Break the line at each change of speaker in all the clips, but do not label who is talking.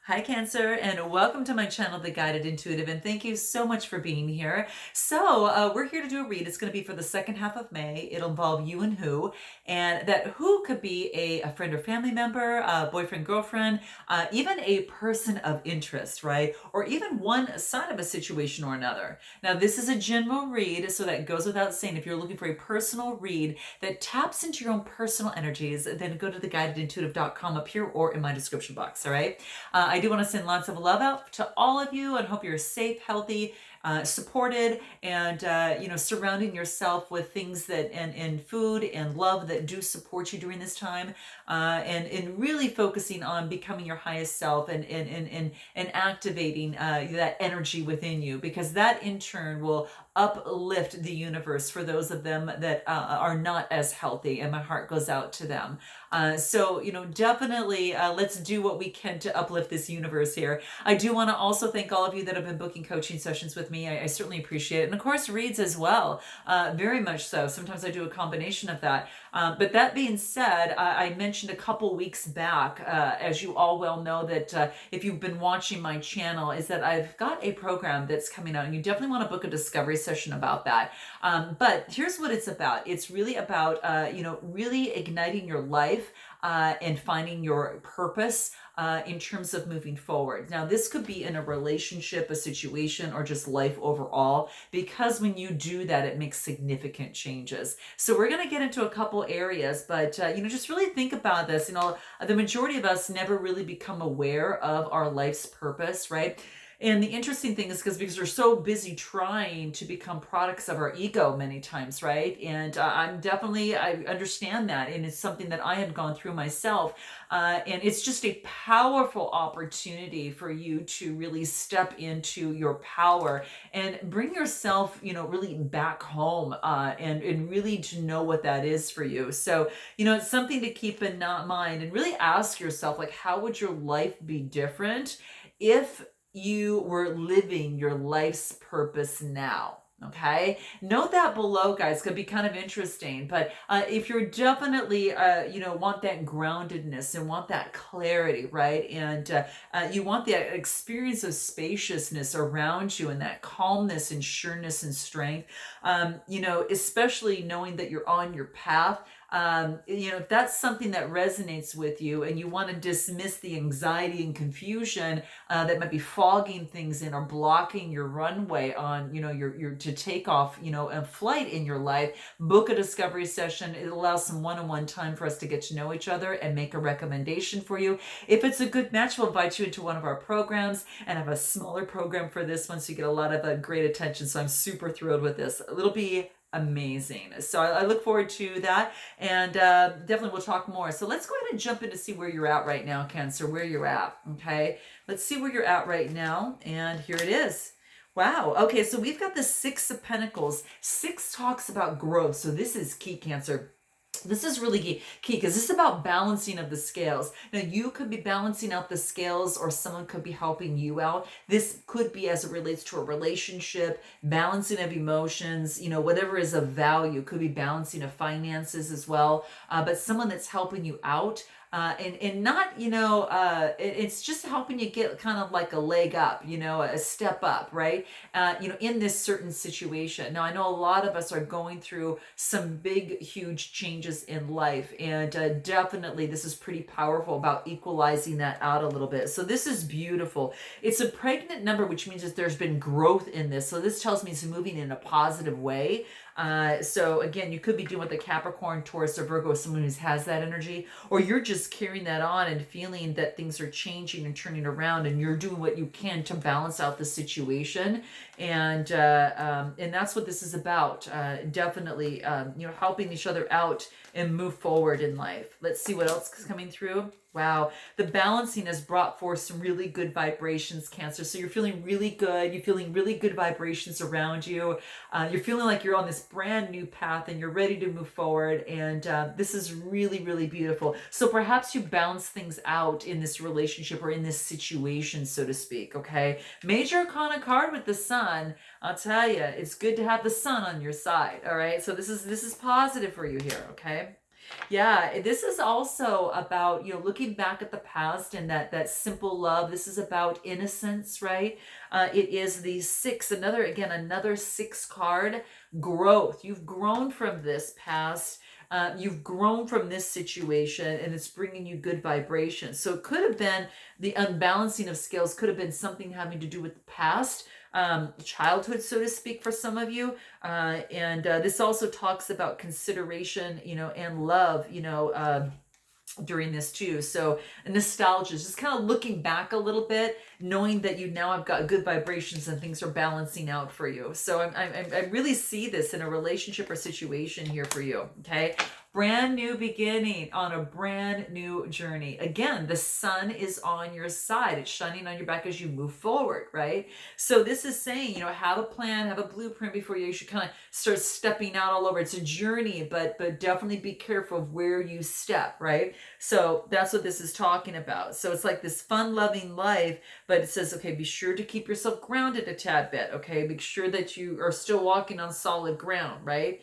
Hi, Cancer, and welcome to my channel, The Guided Intuitive, and thank you so much for being here. So, we're here to do a read. It's going to be for the second half of May. It'll involve you and who, and that who could be a friend or family member, a boyfriend, girlfriend, even a person of interest, right? Or even one side of a situation or another. Now, this is a general read, so that goes without saying. If you're looking for a personal read that taps into your own personal energies, then go to theguidedintuitive.com up here or in my description box, all right? I do want to send lots of love out to all of you and hope you're safe, healthy, supported, and surrounding yourself with things that and food and love that do support you during this time, and really focusing on becoming your highest self and activating that energy within you, because that in turn will uplift the universe for those of them that are not as healthy, and my heart goes out to them. So definitely let's do what we can to uplift this universe here. I do want to also thank all of you that have been booking coaching sessions with me. I certainly appreciate it. And of course, reads as well, very much so. Sometimes I do a combination of that. But that being said, I mentioned a couple weeks back, as you all well know, that if you've been watching my channel, is that I've got a program that's coming out, and you definitely want to book a discovery session about that. But here's what it's about. It's really about, really igniting your life and finding your purpose in terms of moving forward. Now, this could be in a relationship, a situation, or just life overall, because when you do that, it makes significant changes. So we're going to get into a couple areas, but just really think about this. The majority of us never really become aware of our life's purpose, right? And the interesting thing is because we're so busy trying to become products of our ego many times, right? And I understand that. And it's something that I had gone through myself. And it's just a powerful opportunity for you to really step into your power and bring yourself, really back home, and really to know what that is for you. So, it's something to keep in mind and really ask yourself, like, how would your life be different if you were living your life's purpose now? Okay, note that below, guys. Could be kind of interesting. But if you're definitely want that groundedness and want that clarity, right? And you want that experience of spaciousness around you and that calmness and sureness and strength, especially knowing that you're on your path. If that's something that resonates with you and you want to dismiss the anxiety and confusion that might be fogging things in or blocking your runway on, your to take off, a flight in your life, book a discovery session. It allows some one-on-one time for us to get to know each other and make a recommendation for you. If it's a good match, we'll invite you into one of our programs, and I have a smaller program for this one, so you get a lot of great attention. So I'm super thrilled with this. It'll be amazing. So I look forward to that, and definitely we'll talk more. So let's go ahead and jump in to see where you're at right now, Cancer, where you're at. Okay, let's see where you're at right now, and here it is. Wow. Okay, so we've got the Six of Pentacles. Six talks about growth, so this is key, Cancer. This is really key because this is about balancing of the scales. Now, you could be balancing out the scales, or someone could be helping you out. This could be as it relates to a relationship, balancing of emotions, whatever is of value. Could be balancing of finances as well. But someone that's helping you out. And not, it's just helping you get kind of like a leg up, a step up, right? In this certain situation. Now, I know a lot of us are going through some big, huge changes in life, and definitely this is pretty powerful about equalizing that out a little bit. So this is beautiful. It's a pregnant number, which means that there's been growth in this. So this tells me it's moving in a positive way. So again, you could be doing with a Capricorn, Taurus, or Virgo, someone who has that energy, or you're just carrying that on and feeling that things are changing and turning around, and you're doing what you can to balance out the situation. And that's what this is about. Definitely, helping each other out and move forward in life. Let's see what else is coming through. Wow, the balancing has brought forth some really good vibrations, Cancer. So you're feeling really good. You're feeling really good vibrations around you. You're feeling like you're on this brand new path and you're ready to move forward. And this is really, really beautiful. So perhaps you balance things out in this relationship or in this situation, so to speak. Okay, Major Arcana card with the Sun. I'll tell you, it's good to have the sun on your side. All right, so this is positive for you here. Okay. Yeah, this is also about, looking back at the past and that simple love. This is about innocence, right? It is the six, another six card, growth. You've grown from this past. You've grown from this situation and it's bringing you good vibrations. So it could have been the unbalancing of scales, could have been something having to do with the past, childhood, so to speak, for some of you. And this also talks about consideration, and love, during this too. So nostalgia, just kind of looking back a little bit, knowing that you now have got good vibrations and things are balancing out for you. So I really see this in a relationship or situation here for you. Okay. Brand new beginning on a brand new journey. Again, the sun is on your side. It's shining on your back as you move forward, right? So this is saying, have a plan, have a blueprint before you should kind of start stepping out all over. It's a journey, but definitely be careful of where you step, right? So that's what this is talking about. So it's like this fun-loving life, but it says, okay, be sure to keep yourself grounded a tad bit, okay? Make sure that you are still walking on solid ground, right?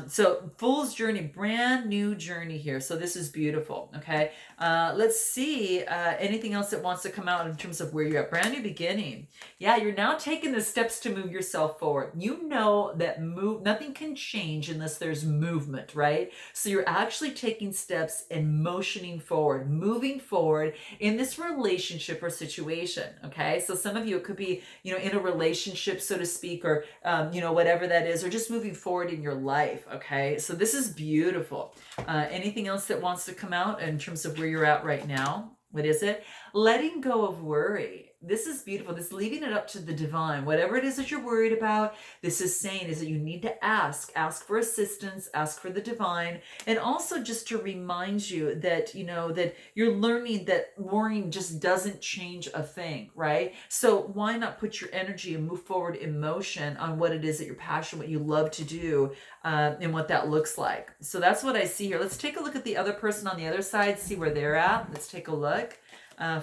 So Fool's Journey, brand new journey here. So this is beautiful, okay? Let's see anything else that wants to come out in terms of where you're at. Brand new beginning. Yeah, you're now taking the steps to move yourself forward. You know that nothing can change unless there's movement, right? So you're actually taking steps and motioning forward, moving forward in this relationship or situation, okay? So some of you, it could be, in a relationship, so to speak, or, whatever that is, or just moving forward in your life, okay? So this is beautiful. Anything else that wants to come out in terms of where you're at right now? What is it? Letting go of worry. This is beautiful. This leaving it up to the divine. Whatever it is that you're worried about, this is saying is that you need to ask for assistance, ask for the divine, and also just to remind you that, that you're learning that worrying just doesn't change a thing, right? So why not put your energy and move forward in motion on what it is that you're passionate, what you love to do, and what that looks like. So that's what I see here. Let's take a look at the other person on the other side, see where they're at. Let's take a look.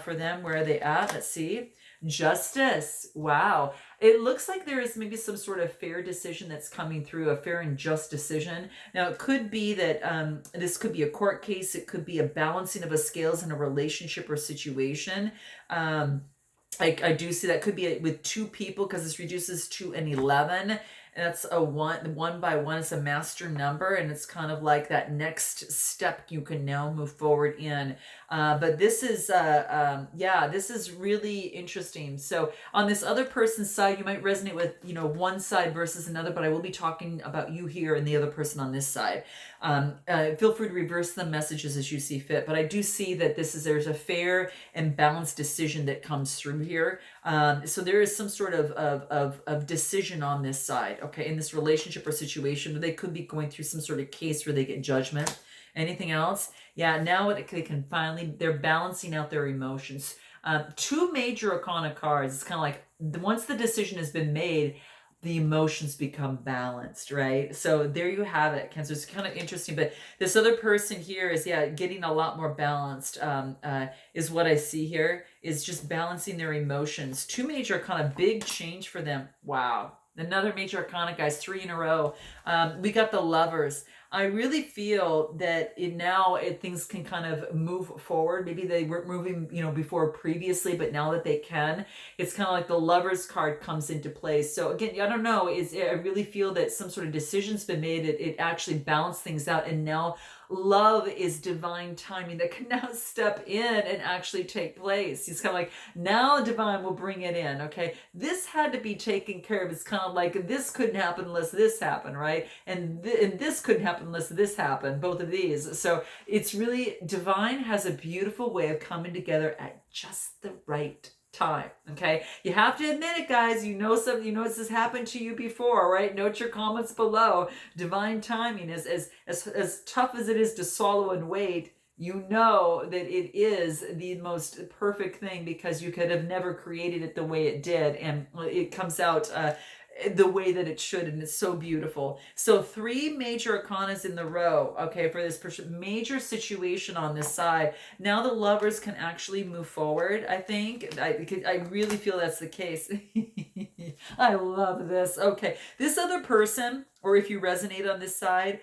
For them, where are they at? Let's see. Justice. Wow. It looks like there is maybe some sort of fair decision that's coming through, a fair and just decision. Now, it could be that this could be a court case. It could be a balancing of a scales in a relationship or situation. I do see that could be with two people because this reduces to an 11. And that's a one by one is a master number, and it's kind of like that next step you can now move forward in. But this is, this is really interesting. So on this other person's side, you might resonate with, one side versus another, but I will be talking about you here and the other person on this side. Feel free to reverse the messages as you see fit, but I do see that there's a fair and balanced decision that comes through here. So there is some sort of decision on this side, okay, in this relationship or situation where they could be going through some sort of case where they get judgment. Anything else? Yeah, now they can finally, they're balancing out their emotions. Two major arcana cards. It's kind of like once the decision has been made, the emotions become balanced, right? So there you have it, Cancer. It's kind of interesting, but this other person here is, getting a lot more balanced, is what I see here, is just balancing their emotions. Two major kind of big change for them. Wow. Another major arcana, guys, 3 in a row. We got the Lovers. I really feel that things can kind of move forward. Maybe they weren't moving, before previously, but now that they can, it's kind of like the Lovers card comes into play. So again, I don't know, I really feel that some sort of decision's been made. It actually balanced things out, and now love is divine timing that can now step in and actually take place. He's kind of like, now divine will bring it in. Okay, this had to be taken care of. It's kind of like, this couldn't happen unless this happened, right? And this couldn't happen unless this happened, both of these. So it's really, divine has a beautiful way of coming together at just the right time. Okay, you have to admit it, guys. This has happened to you before, right? Note your comments below. Divine timing is as tough as it is to swallow and wait. You know that it is the most perfect thing because you could have never created it the way it did, and it comes out the way that it should, and it's so beautiful. So 3 major arcanas in the row, okay, for this major situation on this side. Now the Lovers can actually move forward, I think. I really feel that's the case. I love this. Okay, this other person, or if you resonate on this side,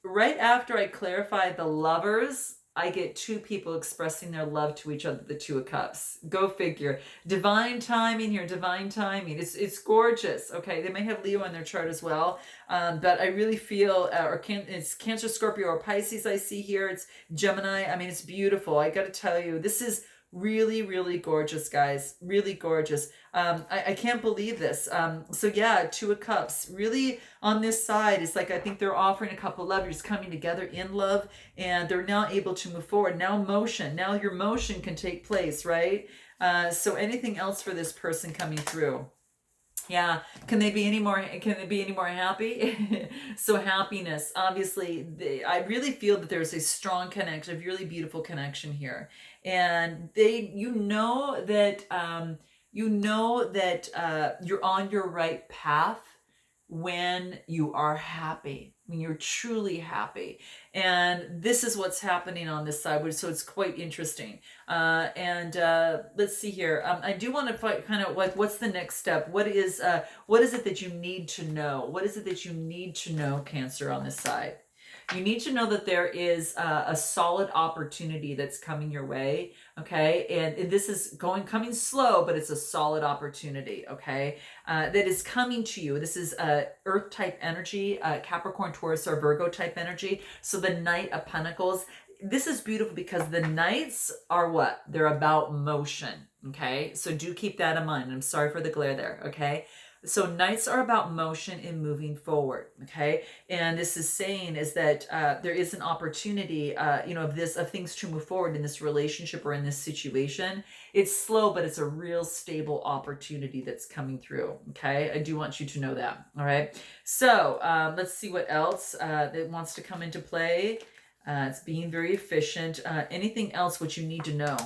right after I clarify the lovers, I get two people expressing their love to each other, the Two of Cups. Go figure. Divine timing here, divine timing. It's gorgeous. Okay, they may have Leo in their chart as well, but I really feel, it's Cancer, Scorpio, or Pisces. I see here. It's Gemini. I mean, it's beautiful. I got to tell you, this is really, really gorgeous, guys. Really gorgeous. I can't believe this. So yeah, Two of Cups. Really on this side, it's like I think they're offering a couple lovers coming together in love, and they're now able to move forward. Now motion. Now your motion can take place, right? So anything else for this person coming through? Yeah, can they be any more happy? So happiness, obviously, I really feel that there's a strong connection, a really beautiful connection here. And you're on your right path when you are happy, when you're truly happy. And this is what's happening on this side, so it's quite interesting. And let's see here. I do want to find kind of like, what's the next step? What is it that you need to know? What is it that you need to know, Cancer, on this side? You need to know that there is a solid opportunity that's coming your way, okay? And this is coming slow, but it's a solid opportunity, okay? That is coming to you. This is Earth type energy, Capricorn, Taurus, or Virgo type energy. So the Knight of Pentacles. This is beautiful because the Knights are what? They're about motion, okay? So do keep that in mind. I'm sorry for the glare there, okay? So Knights are about motion and moving forward, okay? And this is saying is that there is an opportunity, of things to move forward in this relationship or in this situation. It's slow, but it's a real stable opportunity that's coming through, okay? I do want you to know that, all right? So let's see what else that wants to come into play. It's being very efficient. Anything else which you need to know?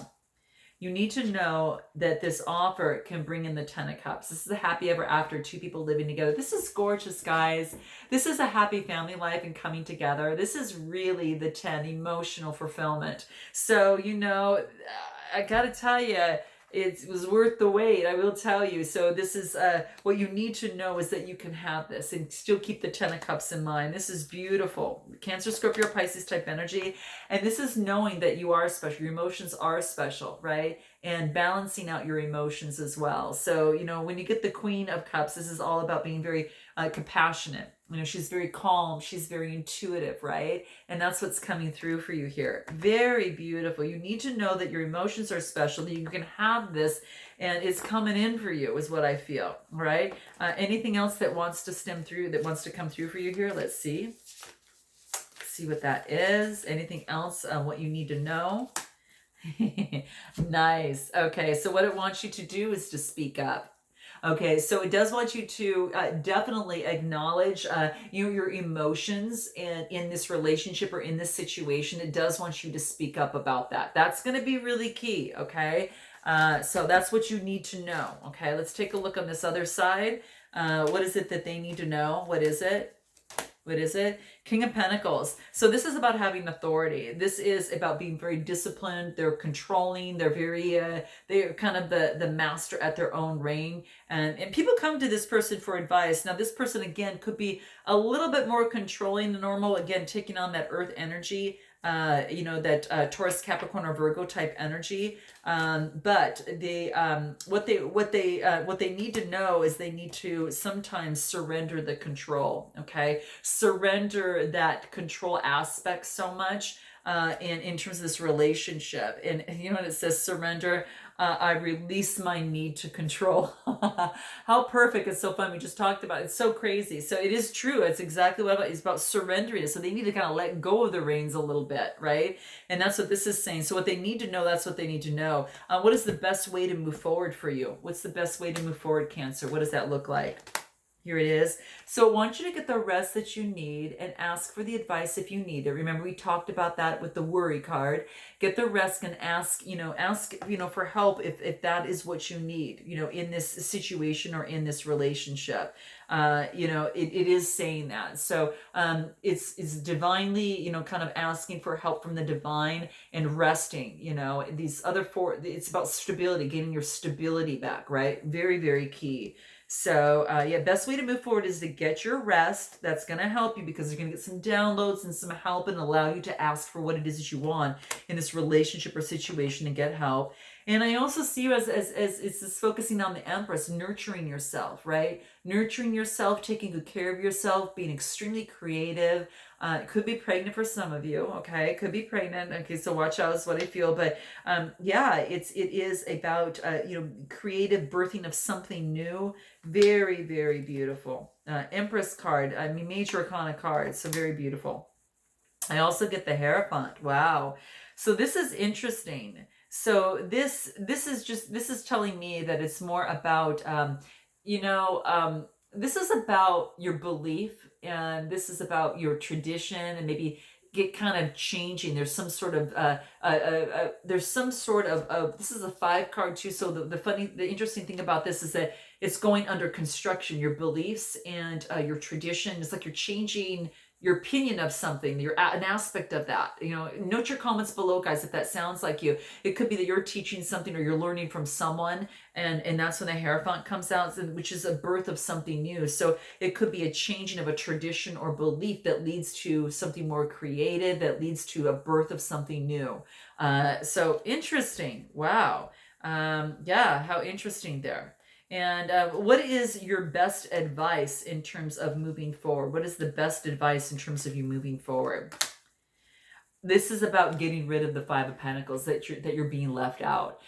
You need to know that this offer can bring in the Ten of Cups. This is a happy ever after, two people living together. This is gorgeous, guys. This is a happy family life and coming together. This is really the 10, emotional fulfillment. So, I got to tell you, it was worth the wait, I will tell you. So this is what you need to know is that you can have this and still keep the Ten of Cups in mind. This is beautiful. Cancer, Scorpio, Pisces type energy. And this is knowing that you are special. Your emotions are special, right? And balancing out your emotions as well. So, when you get the Queen of Cups, this is all about being very compassionate. She's very calm. She's very intuitive, right? And that's what's coming through for you here. Very beautiful. You need to know that your emotions are special, that you can have this, and it's coming in for you is what I feel, right? Anything else that wants to come through for you here? Let's see. See what that is. Anything else what you need to know? Nice. Okay, so what it wants you to do is to speak up. Okay, so it does want you to definitely acknowledge your emotions in this relationship or in this situation. It does want you to speak up about that. That's going to be really key, okay? So that's what you need to know, okay? Let's take a look on this other side. What is it that they need to know? What is it? What is it? King of Pentacles. So this is about having authority. This is about being very disciplined. They're controlling. They're very, they're kind of the master at their own reign. And people come to this person for advice. Now, this person, again, could be a little bit more controlling than normal. Again, taking on that earth energy, that Taurus, Capricorn, or Virgo type energy. But what they need to know is they need to sometimes surrender the control. Okay, surrender that control aspect so much in terms of this relationship. And it says surrender. I release my need to control. How perfect. It's so fun. We just talked about it. It's so crazy. So it is true. It's exactly what it's about, surrendering it. So they need to kind of let go of the reins a little bit, right? And that's what this is saying. So what they need to know, that's what they need to know. What is the best way to move forward for you? What's the best way to move forward, Cancer? What does that look like? Here it is. So I want you to get the rest that you need and ask for the advice if you need it. Remember, we talked about that with the worry card. Get the rest and ask for help if that is what you need, in this situation or in this relationship. It is saying that. So it's divinely, kind of asking for help from the divine and resting, these other four, it's about stability, getting your stability back, right? Very, very key. So yeah, best way to move forward is to get your rest. That's going to help you because you're going to get some downloads and some help and allow you to ask for what it is that you want in this relationship or situation and get help. And I also see you as it's just focusing on the Empress, nurturing yourself, right? Nurturing yourself, taking good care of yourself, being extremely creative. It could be pregnant for some of you, okay? It could be pregnant. Okay, so watch out is what I feel. But yeah, it is about creative birthing of something new. Very, very beautiful. Empress card, I mean major arcana card, so very beautiful. I also get the Hierophant. Wow. So this is interesting. So this is telling me that it's more about you know this is about your belief, and this is about your tradition, and maybe get kind of changing. There's some sort of there's some sort of this is a 5 card too. So the interesting thing about this is that it's going under construction. Your beliefs and your tradition. It's like you're changing your opinion of something, you're an aspect of that. Note your comments below, guys, if that sounds like you. It could be that you're teaching something or you're learning from someone, and that's when the Hierophant comes out, which is a birth of something new. So it could be a changing of a tradition or belief that leads to something more creative, that leads to a birth of something new. So interesting. Wow. Yeah, how interesting there. And what is your best advice in terms of moving forward? What is the best advice in terms of you moving forward? This is about getting rid of the 5 of Pentacles, that you're being left out.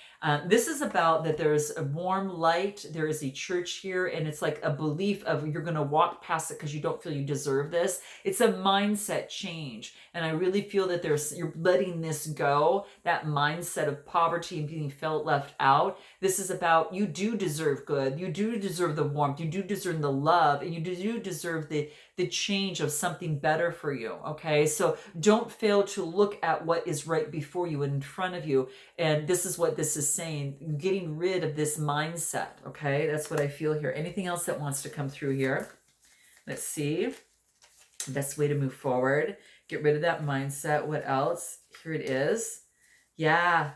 This is about that there's a warm light. There is a church here, and it's like a belief of you're going to walk past it because you don't feel you deserve this. It's a mindset change, and I really feel that you're letting this go. That mindset of poverty and being felt left out. This is about you do deserve good. You do deserve the warmth. You do deserve the love, and you do deserve the change of something better for you. Okay, so don't fail to look at what is right before you and in front of you. And this is what this is saying, getting rid of this mindset. Okay, that's what I feel here. Anything else that wants to come through here? Let's see. Best way to move forward. Get rid of that mindset. What else? Here it is. Yeah.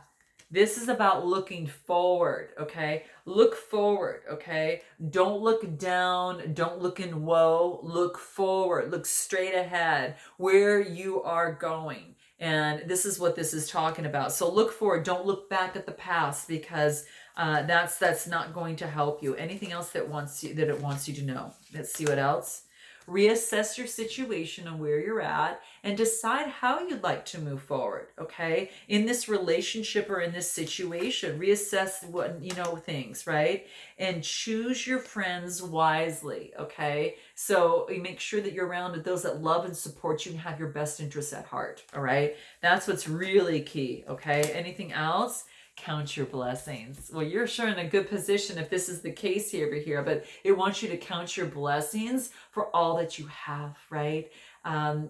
This is about looking forward, okay? Look forward, okay? Don't look down. Don't look in woe. Look forward. Look straight ahead where you are going. And this is what this is talking about. So look forward. Don't look back at the past, because that's not going to help you. Anything else that it wants you to know? Let's see what else. Reassess your situation and where you're at, and decide how you'd like to move forward. Okay, in this relationship or in this situation, reassess what things, right? And choose your friends wisely. Okay, so you make sure that you're around those that love and support you and have your best interests at heart. All right, that's what's really key. Okay, anything else? Count your blessings. Well, you're sure in a good position if this is the case here over here, but it wants you to count your blessings for all that you have, right?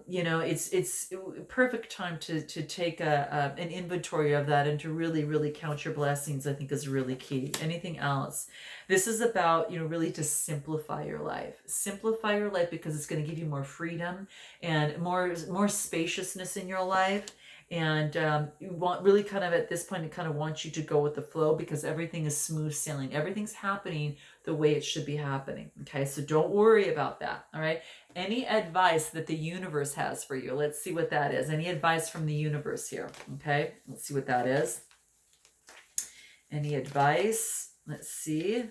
It's perfect time to take an inventory of that, and to really count your blessings, I think, is really key. Anything else? This is about, really to simplify your life. Simplify your life because it's going to give you more freedom and more spaciousness in your life. And you want really kind of at this point, it kind of wants you to go with the flow, because everything is smooth sailing. Everything's happening the way it should be happening. Okay, so don't worry about that. All right. Any advice that the universe has for you? Let's see what that is. Any advice from the universe here? Okay, let's see what that is. Any advice? Let's see.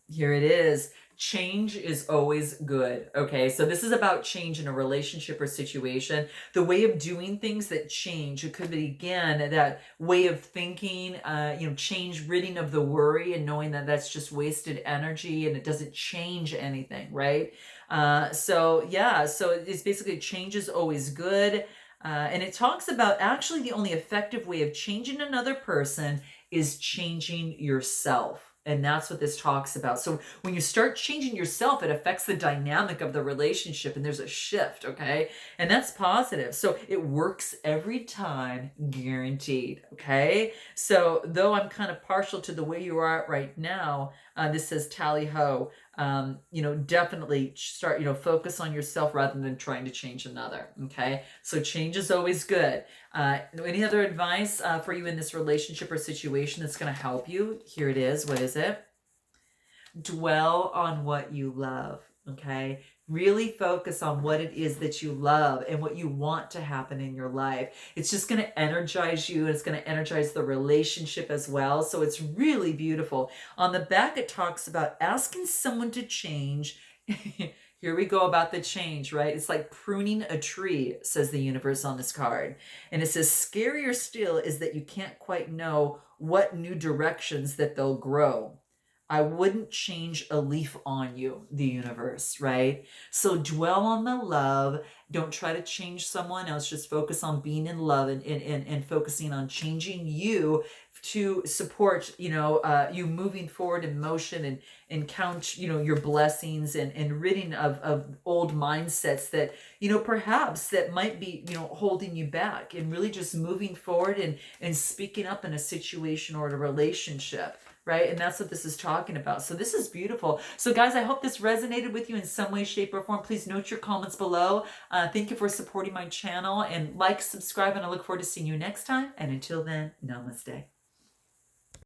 Here it is. Change is always good. Okay, so this is about change in a relationship or situation. The way of doing things that change. It could be, again, that way of thinking, change, ridding of the worry and knowing that that's just wasted energy and it doesn't change anything, right? So it's basically change is always good. And it talks about actually the only effective way of changing another person is changing yourself. And that's what this talks about. So when you start changing yourself, it affects the dynamic of the relationship, and there's a shift, okay? And that's positive. So it works every time, guaranteed, okay? So though I'm kind of partial to the way you are at right now, this says tally ho. Definitely start, focus on yourself rather than trying to change another, okay? So change is always good. Any other advice for you in this relationship or situation that's going to help you? Here it is. What is it? Dwell on what you love, okay? Really focus on what it is that you love and what you want to happen in your life. It's just going to energize you, and it's going to energize the relationship as well. So it's really beautiful. On the back, it talks about asking someone to change. Here we go about the change, right? It's like pruning a tree, says the universe on this card. And it says, scarier still is that you can't quite know what new directions that they'll grow. I wouldn't change a leaf on you, the universe, right? So dwell on the love. Don't try to change someone else. Just focus on being in love, and focusing on changing you to support, you moving forward in motion, and count, your blessings, and ridding of old mindsets that, perhaps that might be, holding you back, and really just moving forward, and speaking up in a situation or in a relationship. Right? And that's what this is talking about. So this is beautiful. So guys, I hope this resonated with you in some way, shape, or form. Please note your comments below. Thank you for supporting my channel, and like, subscribe, and I look forward to seeing you next time. And until then, namaste.